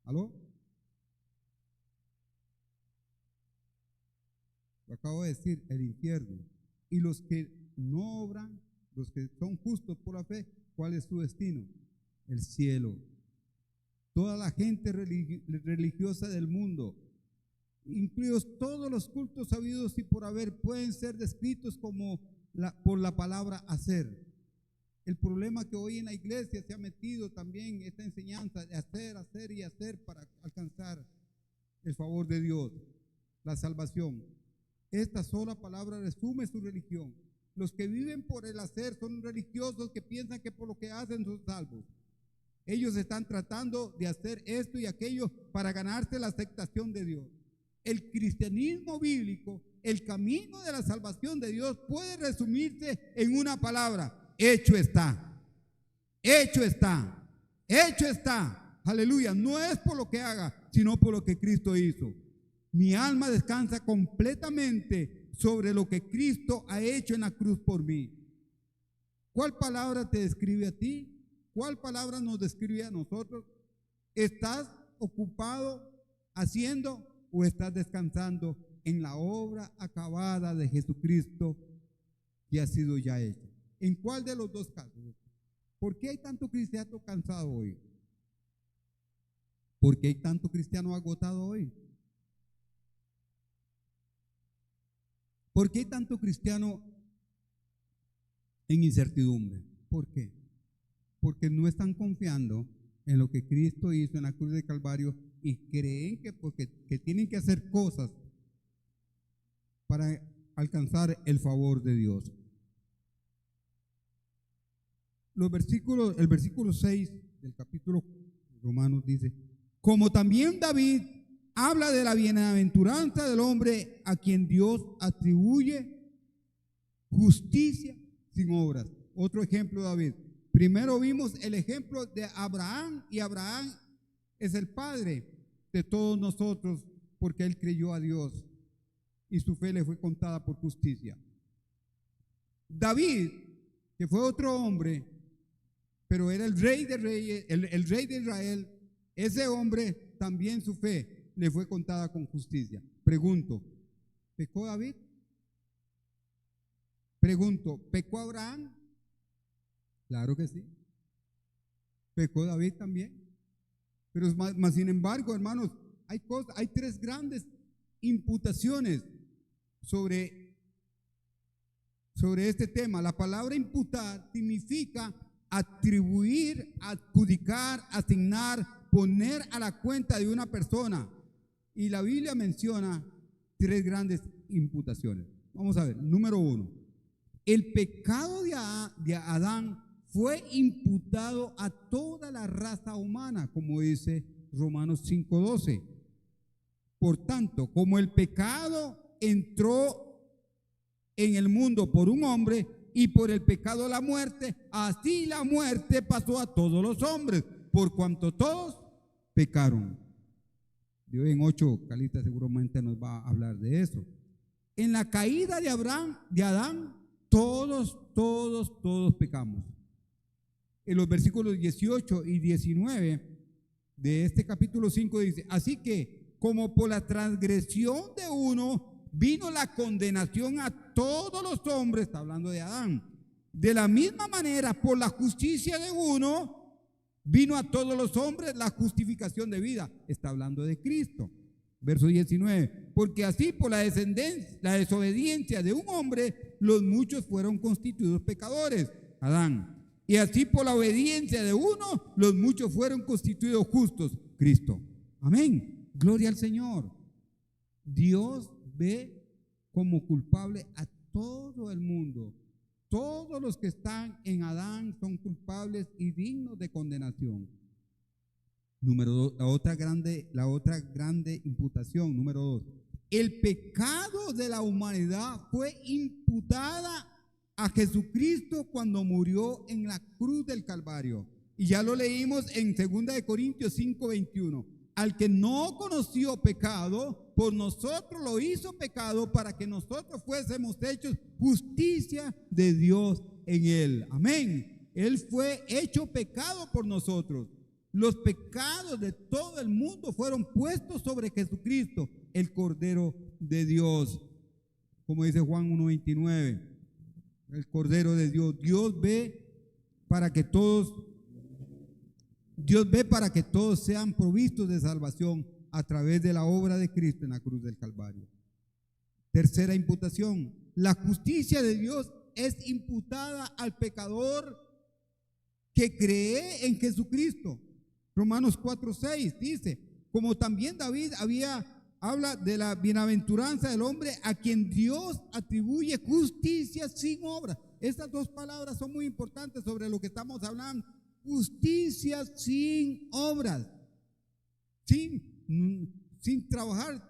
¿Aló? Lo acabo de decir, el infierno. Y los que no obran, los que son justos por la fe, ¿cuál es su destino? El cielo. Toda la gente religiosa del mundo, incluidos todos los cultos sabidos y por haber, pueden ser descritos como por la palabra hacer. El problema que hoy en la iglesia se ha metido también esta enseñanza de hacer, hacer y hacer para alcanzar el favor de Dios, la salvación. Esta sola palabra resume su religión. Los que viven por el hacer son religiosos que piensan que por lo que hacen son salvos. Ellos están tratando de hacer esto y aquello para ganarse la aceptación de Dios. El cristianismo bíblico, el camino de la salvación de Dios puede resumirse en una palabra: hecho está, hecho está, hecho está. Aleluya, no es por lo que haga, sino por lo que Cristo hizo. Mi alma descansa completamente sobre lo que Cristo ha hecho en la cruz por mí. ¿Cuál palabra te describe a ti? ¿Cuál palabra nos describe a nosotros? ¿Estás ocupado haciendo o estás descansando en la obra acabada de Jesucristo que ha sido ya hecha? ¿En cuál de los dos casos? ¿Por qué hay tanto cristiano cansado hoy? ¿Por qué hay tanto cristiano agotado hoy? ¿Por qué hay tanto cristiano en incertidumbre? ¿Por qué? Porque no están confiando en lo que Cristo hizo en la cruz del Calvario y creen que tienen que hacer cosas para alcanzar el favor de Dios. El versículo 6 del capítulo Romanos dice: como también David habla de la bienaventuranza del hombre a quien Dios atribuye justicia sin obras. Otro ejemplo, David. Primero vimos el ejemplo de Abraham, y Abraham es el padre de todos nosotros porque él creyó a Dios y su fe le fue contada por justicia. David, que fue otro hombre, pero era el rey de reyes, el rey de Israel, ese hombre también su fe le fue contada con justicia. Pregunto, ¿pecó David? Pregunto, ¿pecó Abraham? Claro que sí. ¿Pecó David también? Pero más sin embargo, hermanos, hay tres grandes imputaciones sobre este tema. La palabra imputar significa atribuir, adjudicar, asignar, poner a la cuenta de una persona. Y la Biblia menciona tres grandes imputaciones. Vamos a ver, número 1. El pecado de Adán fue imputado a toda la raza humana, como dice Romanos 5:12. Por tanto, como el pecado entró en el mundo por un hombre y por el pecado la muerte, así la muerte pasó a todos los hombres, por cuanto todos pecaron. Dios en 8, Calita seguramente nos va a hablar de eso. En la caída de Adán, todos pecamos. En los versículos 18 y 19 de este capítulo 5 dice: así que como por la transgresión de uno vino la condenación a todos los hombres, está hablando de Adán, de la misma manera por la justicia de uno vino a todos los hombres la justificación de vida, está hablando de Cristo. Verso 19, porque así por la desobediencia de un hombre, los muchos fueron constituidos pecadores, Adán. Y así por la obediencia de uno, los muchos fueron constituidos justos, Cristo. Amén. Gloria al Señor. Dios ve como culpable a todo el mundo. Todos los que están en Adán son culpables y dignos de condenación. Número 2, la otra grande imputación, número 2. El pecado de la humanidad fue imputada a Jesucristo cuando murió en la cruz del Calvario. Y ya lo leímos en 2 Corintios 5:21. Al que no conoció pecado, por nosotros lo hizo pecado para que nosotros fuésemos hechos justicia de Dios en él. Amén. Él fue hecho pecado por nosotros. Los pecados de todo el mundo fueron puestos sobre Jesucristo, el Cordero de Dios. Como dice Juan 1:29. El Cordero de Dios. Dios ve para que todos sean provistos de salvación a través de la obra de Cristo en la cruz del Calvario. Tercera imputación: la justicia de Dios es imputada al pecador que cree en Jesucristo. Romanos 4:6 dice: como también David habla de la bienaventuranza del hombre a quien Dios atribuye justicia sin obra. Estas dos palabras son muy importantes sobre lo que estamos hablando. Justicia sin obras, sin trabajar.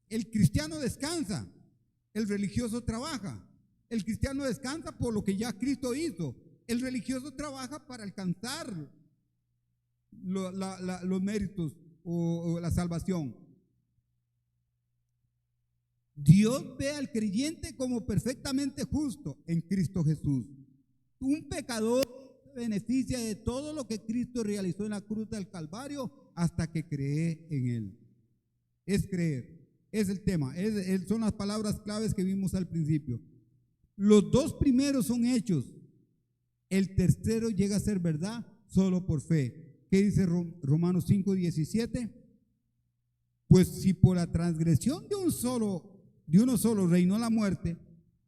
El cristiano descansa, el religioso trabaja. El cristiano descansa por lo que ya Cristo hizo. El religioso trabaja para alcanzar los méritos o la salvación. Dios ve al creyente como perfectamente justo en Cristo Jesús. Un pecador se beneficia de todo lo que Cristo realizó en la cruz del Calvario hasta que cree en Él. Es creer, es el tema, son las palabras claves que vimos al principio. Los dos primeros son hechos, el tercero llega a ser verdad solo por fe. ¿Qué dice Romanos 5:17? Pues si por la transgresión de uno solo reinó la muerte,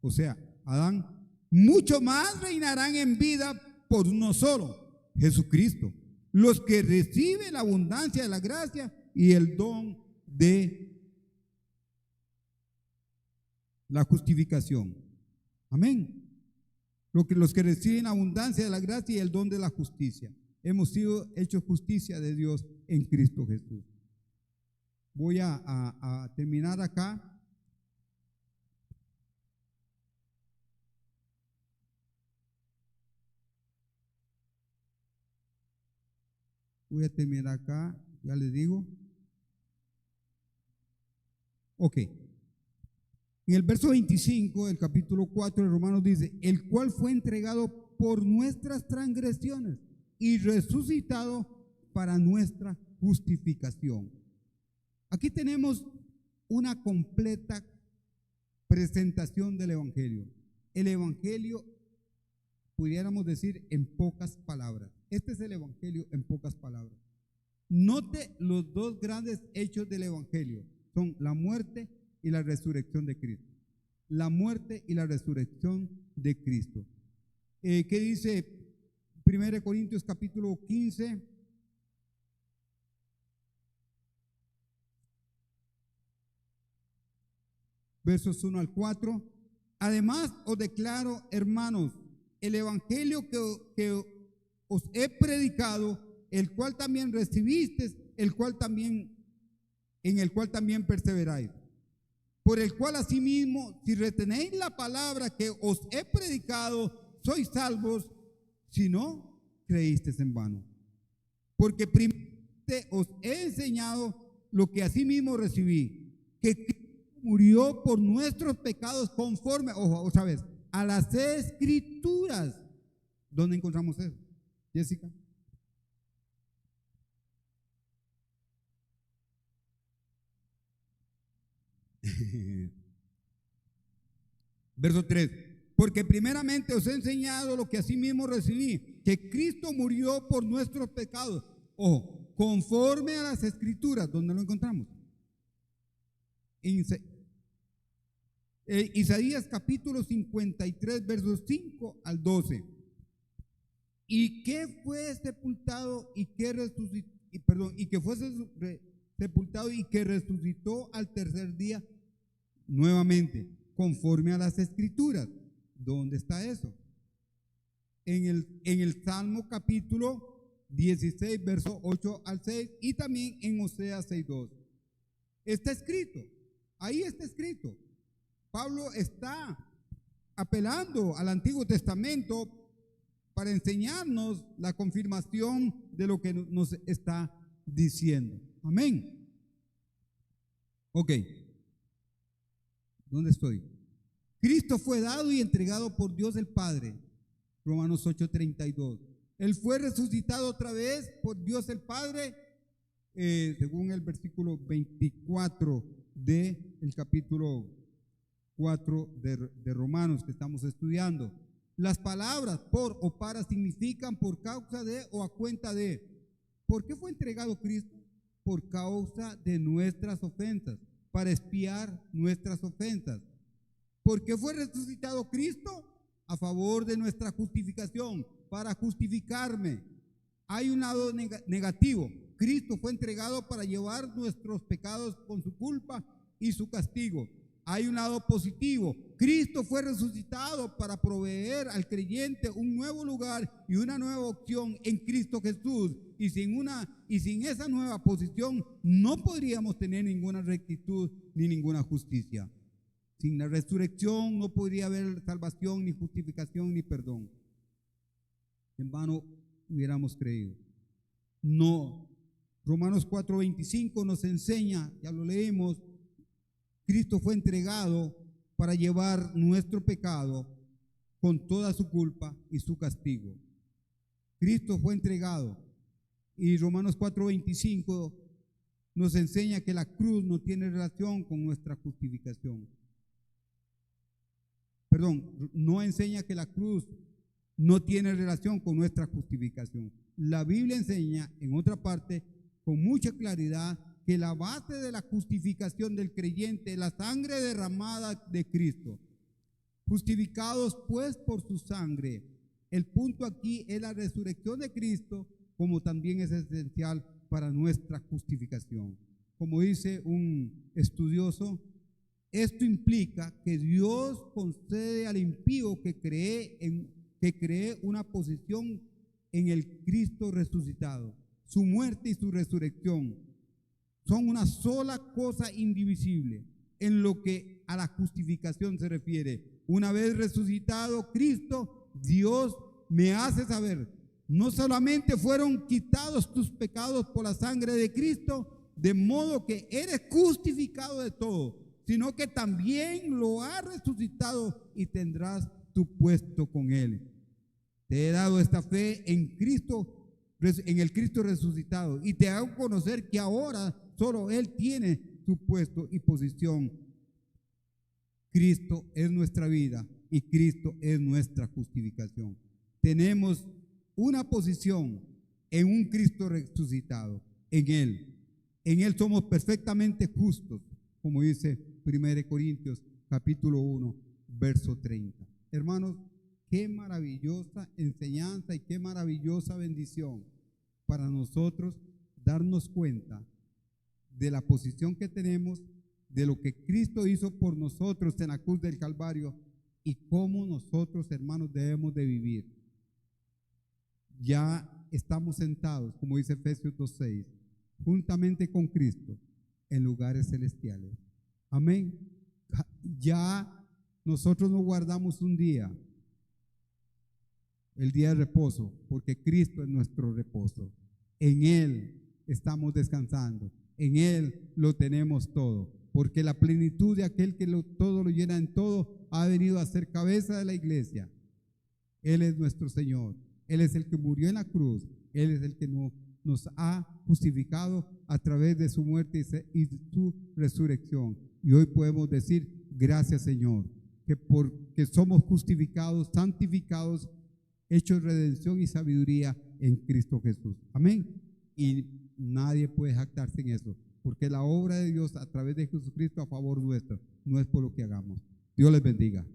o sea, Adán, mucho más reinarán en vida por uno solo, Jesucristo, los que reciben la abundancia de la gracia y el don de la justificación. Amén. Los que reciben abundancia de la gracia y el don de la justicia. Hemos sido hechos justicia de Dios en Cristo Jesús. Voy a terminar acá. Voy a terminar acá, ya les digo. Ok. En el verso 25 del capítulo 4 de Romanos dice, el cual fue entregado por nuestras transgresiones y resucitado para nuestra justificación. Aquí tenemos una completa presentación del Evangelio. El Evangelio, pudiéramos decir en pocas palabras. Este es el Evangelio en pocas palabras. Note los dos grandes hechos del Evangelio. Son la muerte y la resurrección de Cristo. La muerte y la resurrección de Cristo. ¿Qué dice 1 Corintios capítulo 15? Versos 1 al 4. Además os declaro, hermanos, el evangelio que os he predicado, el cual también recibisteis, en el cual también perseveráis. Por el cual asimismo, si retenéis la palabra que os he predicado, sois salvos, si no, creísteis en vano. Porque primeramente os he enseñado lo que asimismo recibí, que Cristo murió por nuestros pecados conforme, otra vez, a las Escrituras. ¿Dónde encontramos eso, Jessica? Verso 3. Porque primeramente os he enseñado lo que asimismo recibí, que Cristo murió por nuestros pecados. Ojo, conforme a las Escrituras. ¿Dónde lo encontramos? Isaías capítulo 53, versos 5 al 12. Y que fue sepultado y que resucitó, y que fue sepultado y que resucitó al tercer día nuevamente, conforme a las Escrituras. ¿Dónde está eso? En el Salmo capítulo 16, verso 8 al 6, y también en Oseas 6:2. Está escrito, ahí está escrito. Pablo está apelando al Antiguo Testamento para enseñarnos la confirmación de lo que nos está diciendo. Amén. Ok. ¿Dónde estoy? Cristo fue dado y entregado por Dios el Padre. Romanos 8:32. Él fue resucitado otra vez por Dios el Padre, según el versículo 24 del capítulo 4 de Romanos que estamos estudiando. Las palabras por o para significan por causa de o a cuenta de. ¿Por qué fue entregado Cristo? Por causa de nuestras ofensas, para expiar nuestras ofensas. ¿Por qué fue resucitado Cristo? A favor de nuestra justificación, para justificarme. Hay un lado negativo. Cristo fue entregado para llevar nuestros pecados con su culpa y su castigo. Hay un lado positivo. Cristo fue resucitado para proveer al creyente un nuevo lugar y una nueva opción en Cristo Jesús. Y sin esa nueva posición no podríamos tener ninguna rectitud ni ninguna justicia. Sin la resurrección no podría haber salvación, ni justificación, ni perdón. En vano hubiéramos creído. No. Romanos 4:25 nos enseña, ya lo leímos, Cristo fue entregado para llevar nuestro pecado con toda su culpa y su castigo. Cristo fue entregado. Y Romanos 4:25 nos enseña que la cruz no tiene relación con nuestra justificación. Perdón, no enseña que la cruz no tiene relación con nuestra justificación. La Biblia enseña, en otra parte, con mucha claridad, que la base de la justificación del creyente es la sangre derramada de Cristo. Justificados pues por su sangre. El punto aquí es la resurrección de Cristo, como también es esencial para nuestra justificación. Como dice un estudioso, esto implica que Dios concede al impío que cree una posición en el Cristo resucitado. Su muerte y su resurrección son una sola cosa indivisible en lo que a la justificación se refiere. Una vez resucitado Cristo, Dios me hace saber, no solamente fueron quitados tus pecados por la sangre de Cristo, de modo que eres justificado de todo, sino que también lo ha resucitado y tendrás tu puesto con Él. Te he dado esta fe en Cristo, en el Cristo resucitado, y te hago conocer que ahora solo Él tiene su puesto y posición. Cristo es nuestra vida y Cristo es nuestra justificación. Tenemos una posición en un Cristo resucitado, en Él. En Él somos perfectamente justos, como dice 1 Corintios capítulo 1, verso 30. Hermanos, qué maravillosa enseñanza y qué maravillosa bendición para nosotros darnos cuenta de la posición que tenemos, de lo que Cristo hizo por nosotros en la cruz del Calvario y cómo nosotros, hermanos, debemos de vivir. Ya estamos sentados, como dice Efesios 2:6, juntamente con Cristo en lugares celestiales. Amén. Ya nosotros no guardamos un día, el día de reposo, porque Cristo es nuestro reposo. En Él estamos descansando, en Él lo tenemos todo, porque la plenitud de aquel que todo lo llena en todo ha venido a ser cabeza de la iglesia. Él es nuestro Señor, Él es el que murió en la cruz, Él es el que nos ha justificado a través de su muerte y su resurrección. Y hoy podemos decir, gracias Señor, que porque somos justificados, santificados, hechos redención y sabiduría en Cristo Jesús. Amén. Y nadie puede jactarse en eso, porque la obra de Dios a través de Jesucristo a favor nuestro no es por lo que hagamos. Dios les bendiga.